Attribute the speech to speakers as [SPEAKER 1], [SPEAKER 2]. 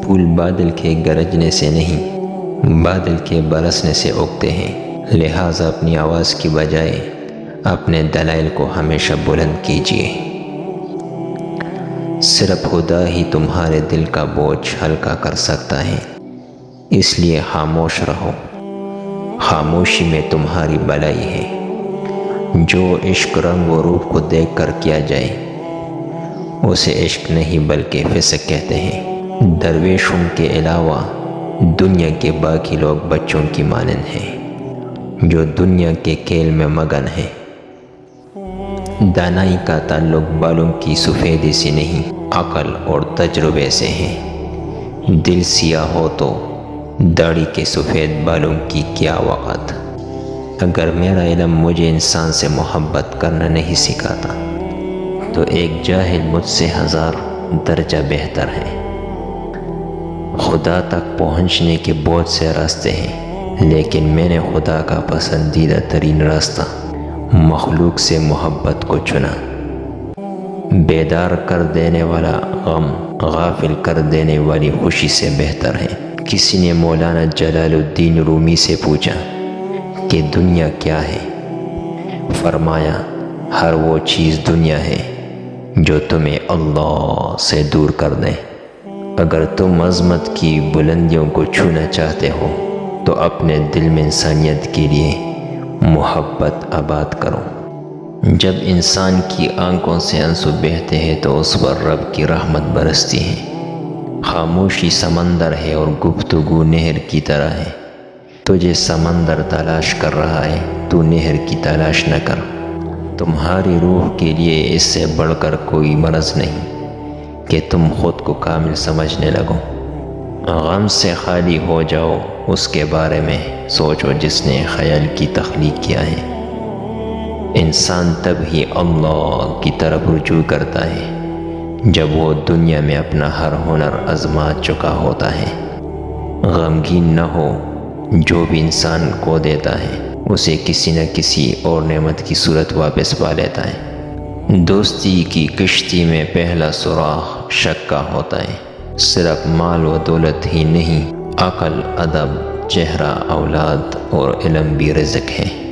[SPEAKER 1] پھول بادل کے گرجنے سے نہیں، بادل کے برسنے سے اگتے ہیں۔ لہٰذا اپنی آواز کی بجائے اپنے دلائل کو ہمیشہ بلند کیجیے۔ صرف خدا ہی تمہارے دل کا بوجھ ہلکا کر سکتا ہے، اس لیے خاموش رہو۔ خاموشی میں تمہاری بھلائی ہے۔ جو عشق رنگ و روپ کو دیکھ کر کیا جائے اسے عشق نہیں بلکہ فسق کہتے ہیں۔ درویشوں کے علاوہ دنیا کے باقی لوگ بچوں کی مانند ہیں جو دنیا کے کھیل میں مگن ہیں۔ دانائی کا تعلق بالوں کی سفیدی سے نہیں، عقل اور تجربے سے ہے۔ دل سیاہ ہو تو داڑھی کے سفید بالوں کی کیا وقت۔ اگر میرا علم مجھے انسان سے محبت کرنا نہیں سکھاتا تو ایک جاہل مجھ سے 1000 درجہ بہتر ہے۔ خدا تک پہنچنے کے بہت سے راستے ہیں، لیکن میں نے خدا کا پسندیدہ ترین راستہ مخلوق سے محبت کو چنا۔ بیدار کر دینے والا غم غافل کر دینے والی خوشی سے بہتر ہے۔ کسی نے مولانا جلال الدین رومی سے پوچھا کہ دنیا کیا ہے؟ فرمایا، ہر وہ چیز دنیا ہے جو تمہیں اللہ سے دور کر دے۔ اگر تم عظمت کی بلندیوں کو چھونا چاہتے ہو تو اپنے دل میں انسانیت کے لیے محبت آباد کرو۔ جب انسان کی آنکھوں سے آنسو بہتے ہیں تو اس پر رب کی رحمت برستی ہے۔ خاموشی سمندر ہے اور گفتگو نہر کی طرح ہے۔ تجھے سمندر تلاش کر رہا ہے، تو نہر کی تلاش نہ کر۔ تمہاری روح کے لیے اس سے بڑھ کر کوئی مرض نہیں کہ تم خود کو کامل سمجھنے لگو۔ غم سے خالی ہو جاؤ، اس کے بارے میں سوچو جس نے خیال کی تخلیق کیا ہے۔ انسان تب ہی اللہ کی طرف رجوع کرتا ہے جب وہ دنیا میں اپنا ہر ہنر آزما چکا ہوتا ہے۔ غمگین نہ ہو، جو بھی انسان کو دیتا ہے اسے کسی نہ کسی اور نعمت کی صورت واپس پا لیتا ہے۔ دوستی کی کشتی میں پہلا سوراخ شک کا ہوتا ہے۔ صرف مال و دولت ہی نہیں، عقل، ادب، چہرہ، اولاد اور علم بھی رزق ہے۔